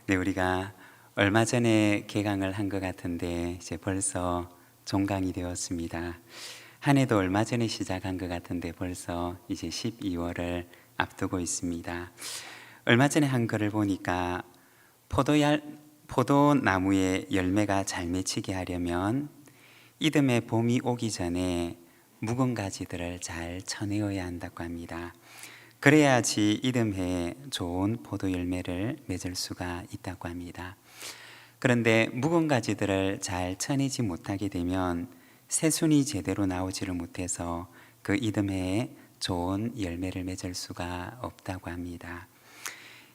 네, 우리가 얼마 전에 개강을 한 것 같은데 이제 벌써 종강이 되었습니다. 한 해도 얼마 전에 시작한 것 같은데 벌써 이제 12월을 앞두고 있습니다. 얼마 전에 한 글을 보니까 포도나무에 열매가 잘 맺히게 하려면 이듬해 봄이 오기 전에 묵은 가지들을 잘 쳐내어야 한다고 합니다. 그래야지 이듬해 좋은 포도 열매를 맺을 수가 있다고 합니다. 그런데 묵은 가지들을 잘 쳐내지 못하게 되면 새순이 제대로 나오지를 못해서 그 이듬해에 좋은 열매를 맺을 수가 없다고 합니다.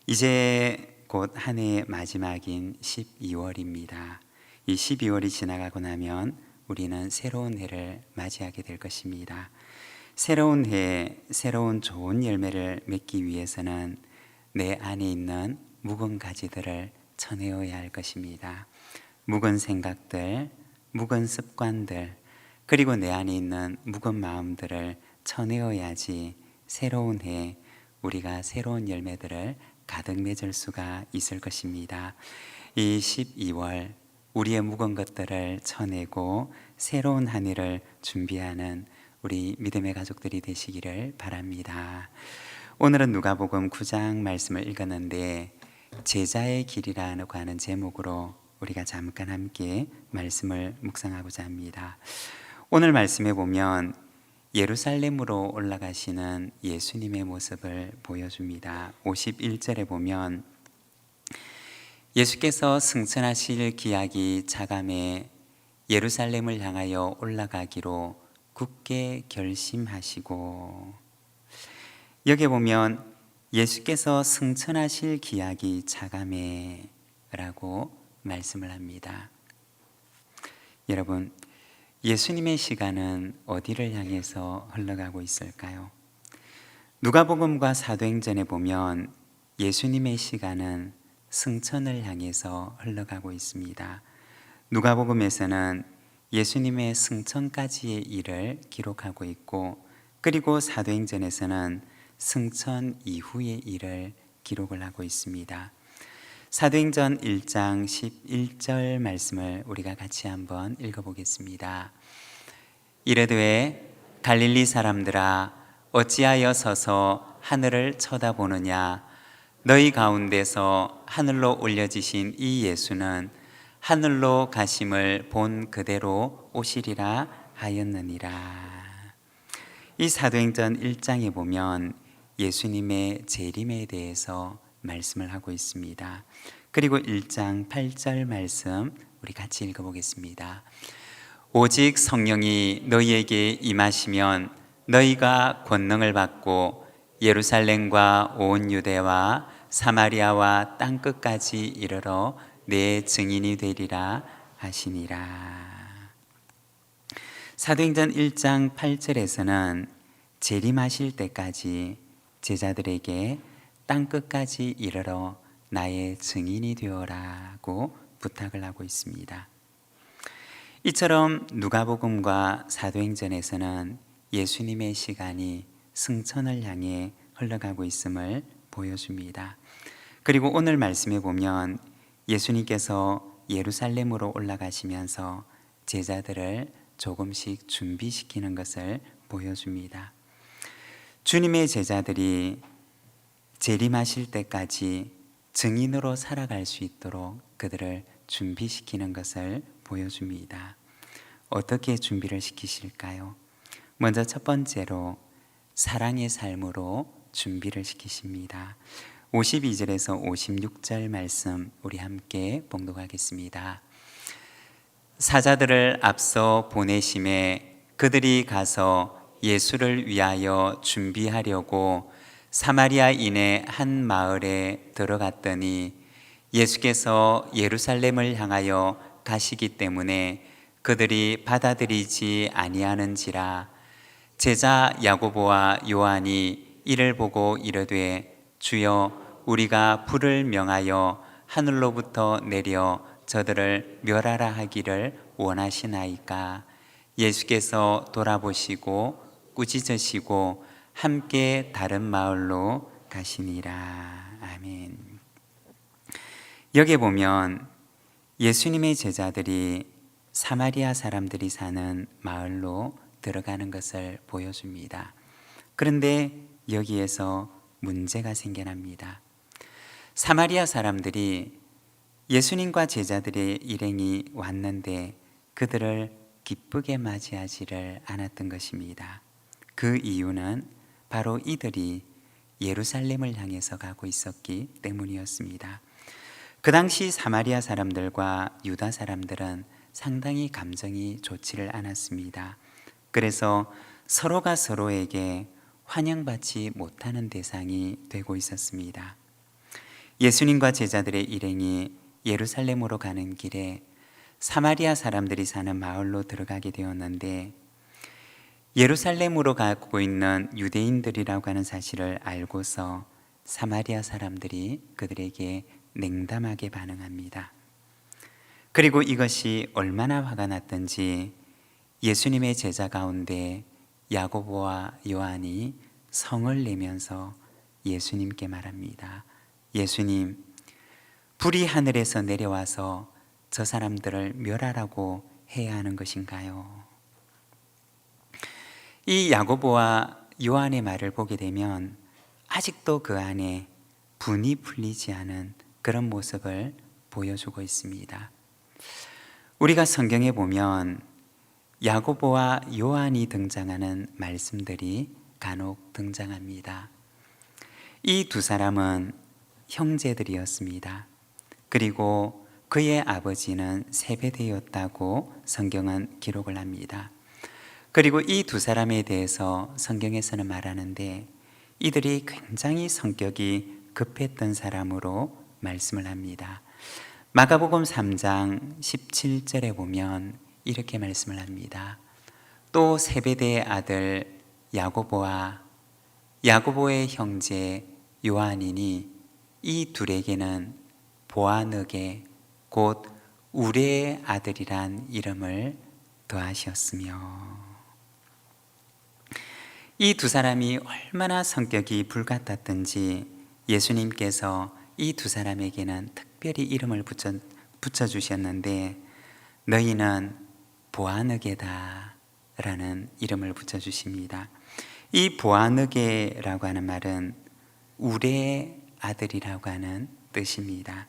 이제 곧 한 해의 마지막인 12월입니다. 이 12월이 지나가고 나면 우리는 새로운 해를 맞이하게 될 것입니다. 새로운 해, 새로운 좋은 열매를 맺기 위해서는 내 안에 있는 묵은 가지들을 쳐내어야 할 것입니다. 묵은 생각들, 묵은 습관들, 그리고 내 안에 있는 묵은 마음들을 쳐내어야지 새로운 해, 우리가 새로운 열매들을 가득 맺을 수가 있을 것입니다. 이 12월, 우리의 묵은 것들을 쳐내고 새로운 한 해를 준비하는 우리 믿음의 가족들이 되시기를 바랍니다. 오늘은 누가복음 9장 말씀을 읽었는데 제자의 길이라고 하는 제목으로 우리가 잠깐 함께 말씀을 묵상하고자 합니다. 오늘 말씀에 보면 예루살렘으로 올라가시는 예수님의 모습을 보여줍니다. 51절에 보면 예수께서 승천하실 기약이 차감해 예루살렘을 향하여 올라가기로 굳게 결심하시고, 여기 보면 예수께서 승천하실 기약이 차감해 라고 말씀을 합니다. 여러분, 예수님의 시간은 어디를 향해서 흘러가고 있을까요? 누가복음과 사도행전에 보면 예수님의 시간은 승천을 향해서 흘러가고 있습니다. 누가복음에서는 예수님의 승천까지의 일을 기록하고 있고, 그리고 사도행전에서는 승천 이후의 일을 기록을 하고 있습니다. 사도행전 1장 11절 말씀을 우리가 같이 한번 읽어보겠습니다. 이르되 갈릴리 사람들아 어찌하여 서서 하늘을 쳐다보느냐, 너희 가운데서 하늘로 올려지신 이 예수는 하늘로 가심을 본 그대로 오시리라 하였느니라. 이 사도행전 1장에 보면 예수님의 재림에 대해서 말씀을 하고 있습니다. 그리고 1장 8절 말씀 우리 같이 읽어보겠습니다. 오직 성령이 너희에게 임하시면 너희가 권능을 받고 예루살렘과 온 유대와 사마리아와 땅끝까지 이르러 내 증인이 되리라 하시니라. 사도행전 1장 8절에서는 재림하실 때까지 제자들에게 땅끝까지 이르러 나의 증인이 되어라고 부탁을 하고 있습니다. 이처럼 누가복음과 사도행전에서는 예수님의 시간이 승천을 향해 흘러가고 있음을 보여줍니다. 그리고 오늘 말씀에 보면 예수님께서 예루살렘으로 올라가시면서 제자들을 조금씩 준비시키는 것을 보여줍니다. 주님의 제자들이 재림하실 때까지 증인으로 살아갈 수 있도록 그들을 준비시키는 것을 보여줍니다. 어떻게 준비를 시키실까요? 먼저 첫 번째로 사랑의 삶으로 준비를 시키십니다. 52절에서 56절 말씀 우리 함께 봉독하겠습니다. 사자들을 앞서 보내심에 그들이 가서 예수를 위하여 준비하려고 사마리아인의 한 마을에 들어갔더니 예수께서 예루살렘을 향하여 가시기 때문에 그들이 받아들이지 아니하는지라. 제자 야고보와 요한이 이를 보고 이르되 주여, 우리가 불을 명하여 하늘로부터 내려 저들을 멸하라 하기를 원하시나이까. 예수께서 돌아보시고 꾸짖으시고 함께 다른 마을로 가시니라. 아멘. 여기에 보면 예수님의 제자들이 사마리아 사람들이 사는 마을로 들어가는 것을 보여줍니다. 그런데 여기에서 문제가 생겨납니다. 사마리아 사람들이 예수님과 제자들의 일행이 왔는데 그들을 기쁘게 맞이하지를 않았던 것입니다. 그 이유는 바로 이들이 예루살렘을 향해서 가고 있었기 때문이었습니다. 그 당시 사마리아 사람들과 유다 사람들은 상당히 감정이 좋지를 않았습니다. 그래서 서로가 서로에게 환영받지 못하는 대상이 되고 있었습니다. 예수님과 제자들의 일행이 예루살렘으로 가는 길에 사마리아 사람들이 사는 마을로 들어가게 되었는데, 예루살렘으로 가고 있는 유대인들이라고 하는 사실을 알고서 사마리아 사람들이 그들에게 냉담하게 반응합니다. 그리고 이것이 얼마나 화가 났던지 예수님의 제자 가운데 야고보와 요한이 성을 내면서 예수님께 말합니다. 예수님, 불이 하늘에서 내려와서 저 사람들을 멸하라고 해야 하는 것인가요? 이 야고보와 요한의 말을 보게 되면 아직도 그 안에 분이 풀리지 않은 그런 모습을 보여주고 있습니다. 우리가 성경에 보면 야고보와 요한이 등장하는 말씀들이 간혹 등장합니다. 이 두 사람은 형제들이었습니다. 그리고 그의 아버지는 세베대였다고 성경은 기록을 합니다. 그리고 이 두 사람에 대해서 성경에서는 말하는데 이들이 굉장히 성격이 급했던 사람으로 말씀을 합니다. 마가복음 3장 17절에 보면 이렇게 말씀을 합니다. 또 세베대의 아들 야고보와 야고보의 형제 요한이니 이 둘에게는 보아너게 곧 우레의 아들이란 이름을 더하셨으며. 이 두 사람이 얼마나 성격이 불같았던지 예수님께서 이 두 사람에게는 특별히 이름을 붙여주셨는데 너희는 보아너게다 라는 이름을 붙여주십니다. 이 보아너게라고 하는 말은 우레의 아들이라고 하는 뜻입니다.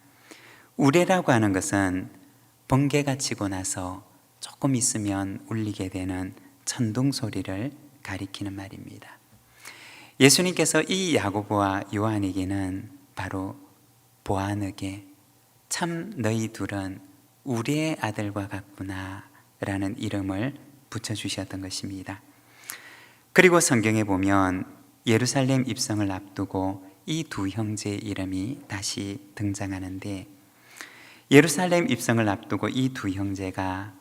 우레라고 하는 것은 번개가 치고 나서 조금 있으면 울리게 되는 천둥 소리를 가리키는 말입니다. 예수님께서 이 야고보와 요한에게는 바로 보아너게, 참 너희 둘은 우리의 아들과 같구나 라는 이름을 붙여주셨던 것입니다. 그리고 성경에 보면 예루살렘 입성을 앞두고 이 두 형제의 이름이 다시 등장하는데, 예루살렘 입성을 앞두고 이 두 형제가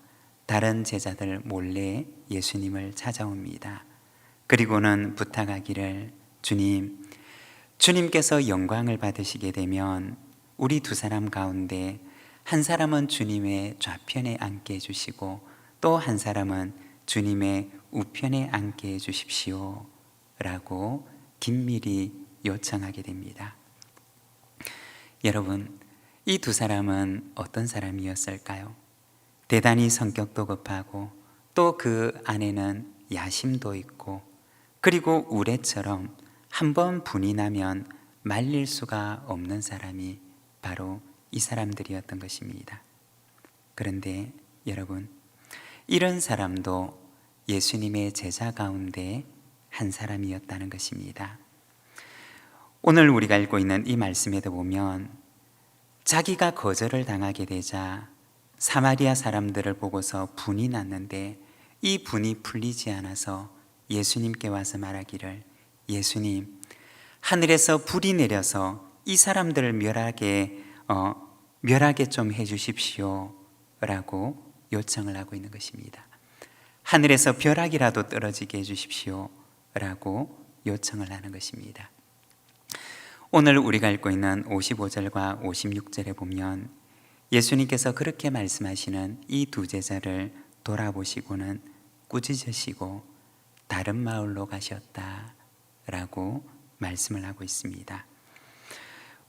다른 제자들 몰래 예수님을 찾아옵니다. 그리고는 부탁하기를 주님께서 영광을 받으시게 되면 우리 두 사람 가운데 한 사람은 주님의 좌편에 앉게 해주시고 또 한 사람은 주님의 우편에 앉게 해주십시오 라고 긴밀히 요청하게 됩니다. 여러분, 이 두 사람은 어떤 사람이었을까요? 대단히 성격도 급하고 또 그 안에는 야심도 있고, 그리고 우레처럼 한번 분이 나면 말릴 수가 없는 사람이 바로 이 사람들이었던 것입니다. 그런데 여러분, 이런 사람도 예수님의 제자 가운데 한 사람이었다는 것입니다. 오늘 우리가 읽고 있는 이 말씀에도 보면 자기가 거절을 당하게 되자 사마리아 사람들을 보고서 분이 났는데 이 분이 풀리지 않아서 예수님께 와서 말하기를 예수님, 하늘에서 불이 내려서 이 사람들을 멸하게 좀 해주십시오 라고 요청을 하고 있는 것입니다. 하늘에서 벼락이라도 떨어지게 해주십시오 라고 요청을 하는 것입니다. 오늘 우리가 읽고 있는 55절과 56절에 보면 예수님께서 그렇게 말씀하시는 이 두 제자를 돌아보시고는 꾸짖으시고 다른 마을로 가셨다 라고 말씀을 하고 있습니다.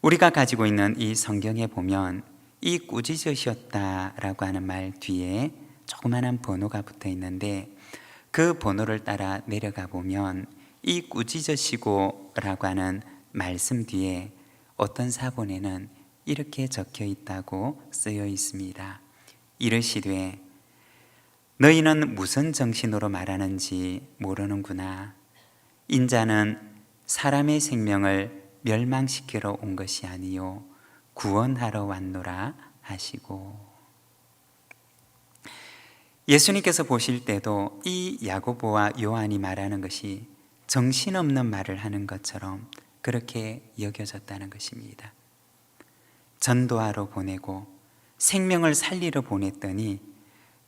우리가 가지고 있는 이 성경에 보면 이 꾸짖으셨다라고 하는 말 뒤에 조그마한 번호가 붙어 있는데, 그 번호를 따라 내려가 보면 이 꾸짖으시고라고 하는 말씀 뒤에 어떤 사본에는 이렇게 적혀 있다고 쓰여 있습니다. 이르시되 너희는 무슨 정신으로 말하는지 모르는구나. 인자는 사람의 생명을 멸망시키러 온 것이 아니요 구원하러 왔노라 하시고. 예수님께서 보실 때도 이 야고보와 요한이 말하는 것이 정신없는 말을 하는 것처럼 그렇게 여겨졌다는 것입니다. 전도하러 보내고 생명을 살리러 보냈더니,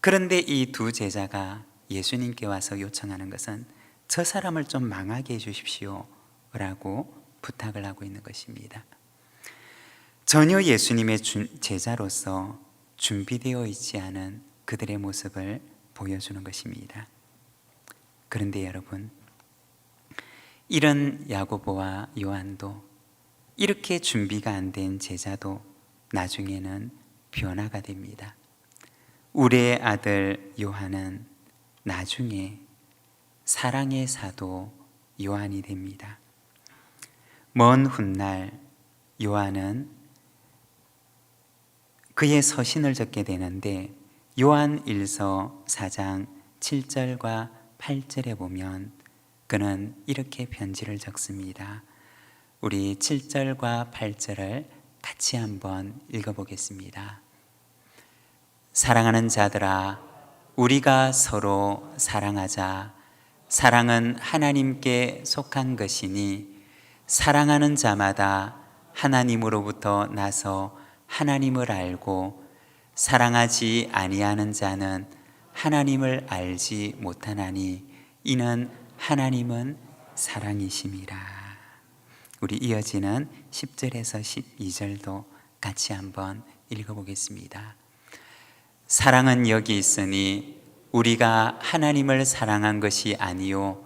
그런데 이 두 제자가 예수님께 와서 요청하는 것은 저 사람을 좀 망하게 해주십시오 라고 부탁을 하고 있는 것입니다. 전혀 예수님의 제자로서 준비되어 있지 않은 그들의 모습을 보여주는 것입니다. 그런데 여러분, 이런 야고보와 요한도, 이렇게 준비가 안 된 제자도 나중에는 변화가 됩니다. 우리의 아들 요한은 나중에 사랑의 사도 요한이 됩니다. 먼 훗날 요한은 그의 서신을 적게 되는데, 요한 1서 4장 7절과 8절에 보면 그는 이렇게 편지를 적습니다. 우리 7절과 8절을 같이 한번 읽어보겠습니다. 사랑하는 자들아, 우리가 서로 사랑하자. 사랑은 하나님께 속한 것이니 사랑하는 자마다 하나님으로부터 나서 하나님을 알고, 사랑하지 아니하는 자는 하나님을 알지 못하나니 이는 하나님은 사랑이심이라. 우리 이어지는 10절에서 12절도 같이 한번 읽어보겠습니다. 사랑은 여기 있으니 우리가 하나님을 사랑한 것이 아니요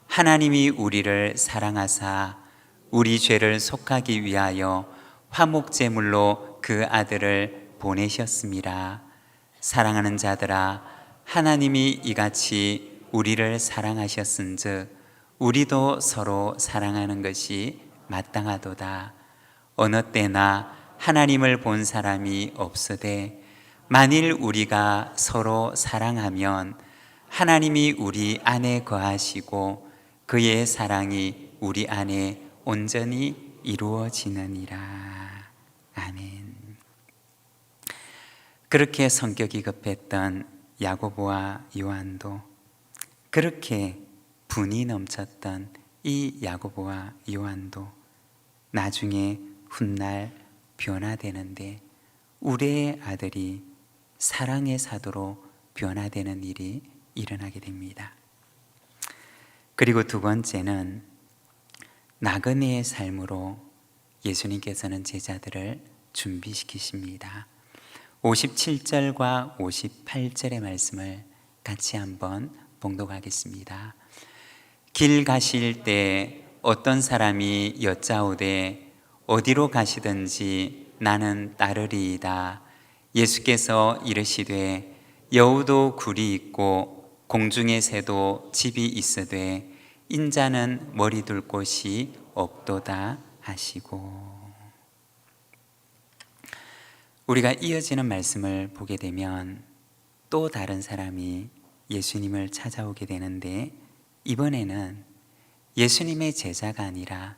하나님이 우리를 사랑하사 우리 죄를 속하기 위하여 화목제물로 그 아들을 보내셨음이라. 사랑하는 자들아, 하나님이 이같이 우리를 사랑하셨은즉 우리도 서로 사랑하는 것이 마땅하도다. 어느 때나 하나님을 본 사람이 없으되 만일 우리가 서로 사랑하면 하나님이 우리 안에 거하시고 그의 사랑이 우리 안에 온전히 이루어지느니라. 아멘. 그렇게 성격이 급했던 야고보와 요한도, 그렇게 분이 넘쳤던 이 야고보와 요한도 나중에 훗날 변화되는데, 우리의 아들이 사랑의 사도로 변화되는 일이 일어나게 됩니다. 그리고 두 번째는 나그네의 삶으로 예수님께서는 제자들을 준비시키십니다. 57절과 58절의 말씀을 같이 한번 봉독하겠습니다. 길 가실 때 어떤 사람이 여짜오되 어디로 가시든지 나는 따르리이다. 예수께서 이르시되 여우도 굴이 있고 공중의 새도 집이 있으되 인자는 머리 둘 곳이 없도다 하시고. 우리가 이어지는 말씀을 보게 되면 또 다른 사람이 예수님을 찾아오게 되는데, 이번에는 예수님의 제자가 아니라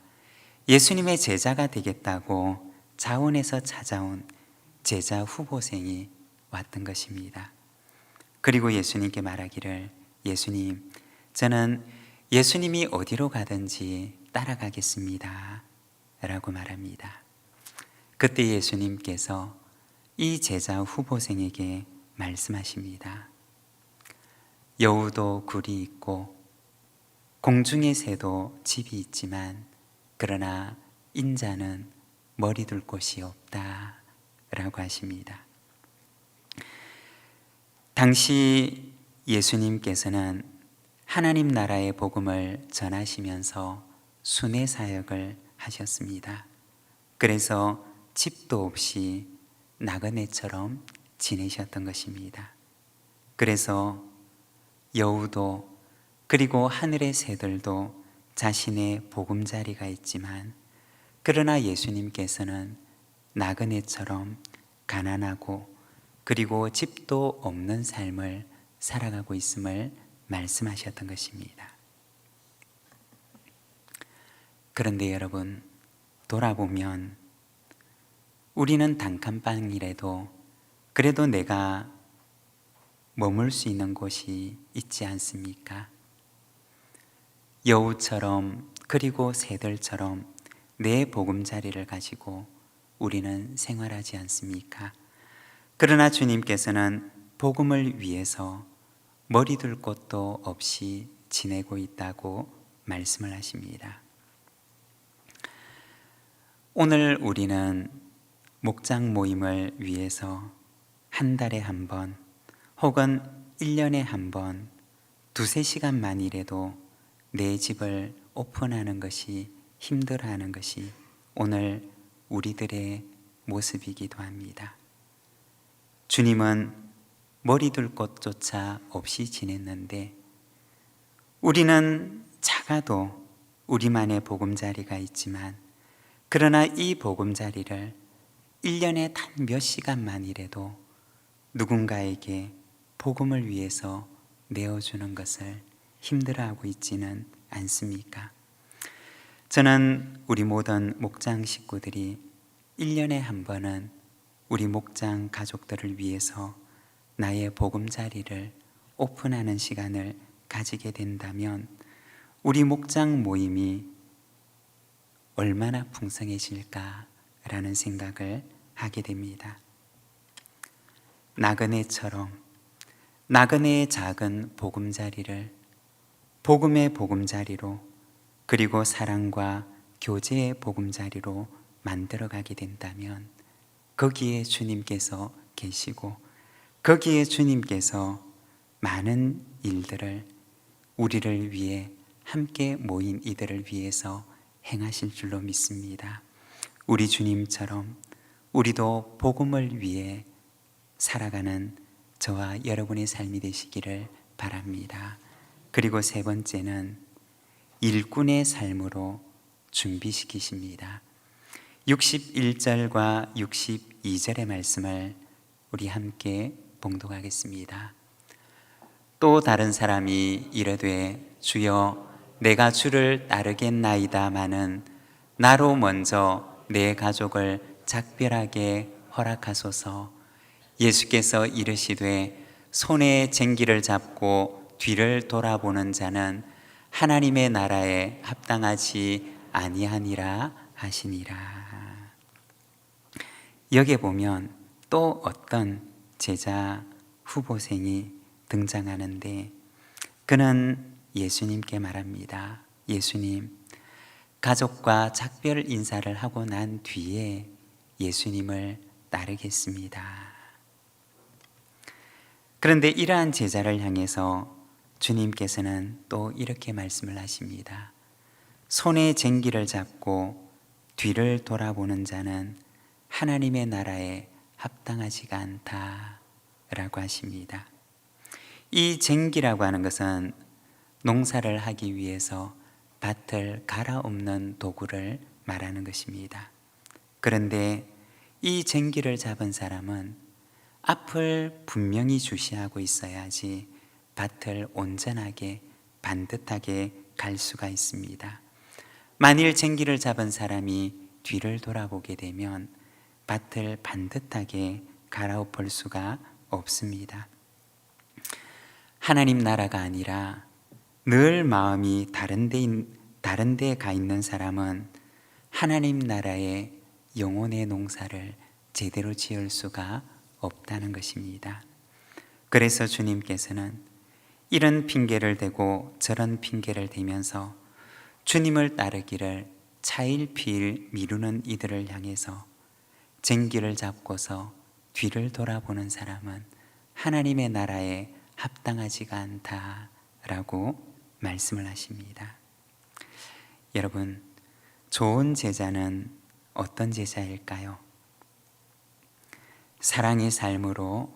예수님의 제자가 되겠다고 자원에서 찾아온 제자 후보생이 왔던 것입니다. 그리고 예수님께 말하기를, 예수님, 저는 예수님이 어디로 가든지 따라가겠습니다 라고 말합니다. 그때 예수님께서 이 제자 후보생에게 말씀하십니다. 여우도 굴이 있고 공중의 새도 집이 있지만 그러나 인자는 머리 둘 곳이 없다 라고 하십니다. 당시 예수님께서는 하나님 나라의 복음을 전하시면서 순회 사역을 하셨습니다. 그래서 집도 없이 나그네처럼 지내셨던 것입니다. 그래서 여우도 그리고 하늘의 새들도 자신의 보금자리가 있지만, 그러나 예수님께서는 나그네처럼 가난하고 그리고 집도 없는 삶을 살아가고 있음을 말씀하셨던 것입니다. 그런데 여러분, 돌아보면 우리는 단칸방이라도 그래도 내가 머물 수 있는 곳이 있지 않습니까? 여우처럼 그리고 새들처럼 내 보금자리를 가지고 우리는 생활하지 않습니까? 그러나 주님께서는 복음을 위해서 머리둘 곳도 없이 지내고 있다고 말씀을 하십니다. 오늘 우리는 목장 모임을 위해서 한 달에 한 번 혹은 1년에 한 번 두세 시간만이라도 내 집을 오픈하는 것이 힘들어하는 것이 오늘 우리들의 모습이기도 합니다. 주님은 머리둘 곳조차 없이 지냈는데 우리는 작아도 우리만의 보금자리가 있지만, 그러나 이 보금자리를 1년에 단 몇 시간만이라도 누군가에게 복음을 위해서 내어주는 것을 힘들어하고 있지는 않습니까? 저는 우리 모든 목장 식구들이 1년에 한 번은 우리 목장 가족들을 위해서 나의 보금자리를 오픈하는 시간을 가지게 된다면 우리 목장 모임이 얼마나 풍성해질까라는 생각을 하게 됩니다. 나그네처럼 나그네의 작은 보금자리를 복음의 보금자리로, 그리고 사랑과 교제의 보금자리로 만들어가게 된다면 거기에 주님께서 계시고 거기에 주님께서 많은 일들을 우리를 위해 함께 모인 이들을 위해서 행하실 줄로 믿습니다. 우리 주님처럼 우리도 복음을 위해 살아가는 저와 여러분의 삶이 되시기를 바랍니다. 그리고 세 번째는 일꾼의 삶으로 준비시키십니다. 61절과 62절의 말씀을 우리 함께 봉독하겠습니다. 또 다른 사람이 이르되 주여 내가 주를 따르겠나이다마는 나로 먼저 내 가족을 작별하게 허락하소서. 예수께서 이르시되 손에 쟁기를 잡고 뒤를 돌아보는 자는 하나님의 나라에 합당하지 아니하니라 하시니라. 여기에 보면 또 어떤 제자 후보생이 등장하는데 그는 예수님께 말합니다. 예수님, 가족과 작별 인사를 하고 난 뒤에 예수님을 따르겠습니다. 그런데 이러한 제자를 향해서 주님께서는 또 이렇게 말씀을 하십니다. 손에 쟁기를 잡고 뒤를 돌아보는 자는 하나님의 나라에 합당하지가 않다라고 하십니다. 이 쟁기라고 하는 것은 농사를 하기 위해서 밭을 갈아엎는 도구를 말하는 것입니다. 그런데 이 쟁기를 잡은 사람은 앞을 분명히 주시하고 있어야지 밭을 온전하게 반듯하게 갈 수가 있습니다. 만일 쟁기를 잡은 사람이 뒤를 돌아보게 되면 밭을 반듯하게 갈아엎을 수가 없습니다. 하나님 나라가 아니라 늘 마음이 다른 데 가 있는 사람은 하나님 나라의 영혼의 농사를 제대로 지을 수가 없다는 것입니다. 그래서 주님께서는 이런 핑계를 대고 저런 핑계를 대면서 주님을 따르기를 차일피일 미루는 이들을 향해서 쟁기를 잡고서 뒤를 돌아보는 사람은 하나님의 나라에 합당하지가 않다라고 말씀을 하십니다. 여러분, 좋은 제자는 어떤 제자일까요? 사랑의 삶으로,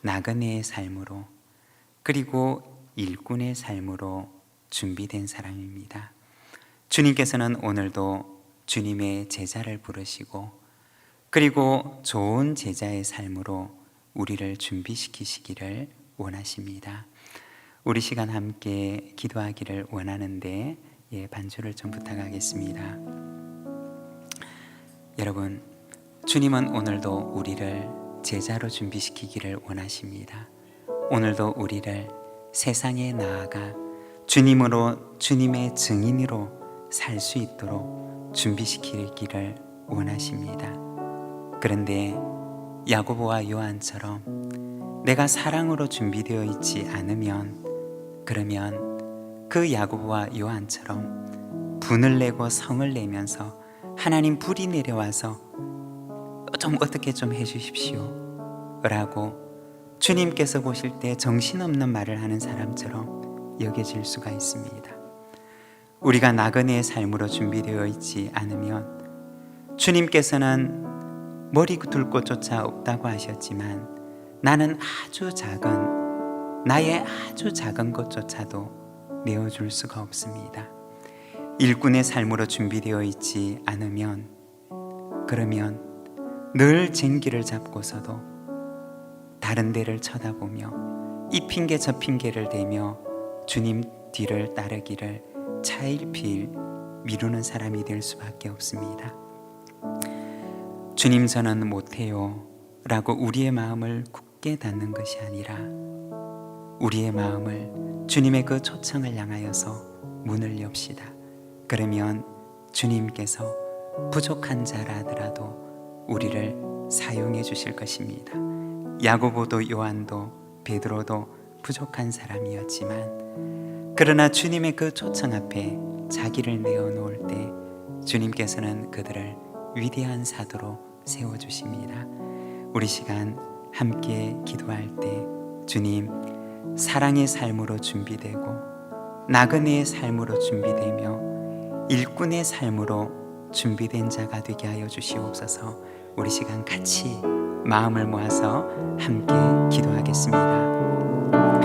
나그네의 삶으로, 그리고 일꾼의 삶으로 준비된 사람입니다. 주님께서는 오늘도 주님의 제자를 부르시고, 그리고 좋은 제자의 삶으로 우리를 준비시키시기를 원하십니다. 우리 시간 함께 기도하기를 원하는데 반주를 좀 부탁하겠습니다. 여러분, 주님은 오늘도 우리를 제자로 준비시키기를 원하십니다. 오늘도 우리를 세상에 나아가 주님으로, 주님의 증인으로 살 수 있도록 준비시키기를 원하십니다. 그런데 야고보와 요한처럼 내가 사랑으로 준비되어 있지 않으면, 그러면 그 야고보와 요한처럼 분을 내고 성을 내면서 하나님 불이 내려와서 좀 어떻게 좀 해주십시오 라고 주님께서 보실 때 정신없는 말을 하는 사람처럼 여겨질 수가 있습니다. 우리가 나그네의 삶으로 준비되어 있지 않으면 주님께서는 머리 둘 곳조차 없다고 하셨지만 나는 나의 아주 작은 것조차도 메워줄 수가 없습니다. 일꾼의 삶으로 준비되어 있지 않으면, 그러면 늘 쟁기를 잡고서도 다른 데를 쳐다보며 이 핑계 저 핑계를 대며 주님 뒤를 따르기를 차일피일 미루는 사람이 될 수밖에 없습니다. 주님 저는 못해요 라고 우리의 마음을 굳게 닫는 것이 아니라 우리의 마음을 주님의 그 초청을 향하여서 문을 엽시다. 그러면 주님께서 부족한 자라 하더라도 우리를 사용해 주실 것입니다. 야고보도 요한도 베드로도 부족한 사람이었지만, 그러나 주님의 그 초청 앞에 자기를 내어놓을 때 주님께서는 그들을 위대한 사도로 세워주십니다. 우리 시간 함께 기도할 때 주님, 사랑의 삶으로 준비되고 나그네의 삶으로 준비되며 일꾼의 삶으로 준비된 자가 되게 하여 주시옵소서. 우리 시간 같이 마음을 모아서 함께 기도하겠습니다.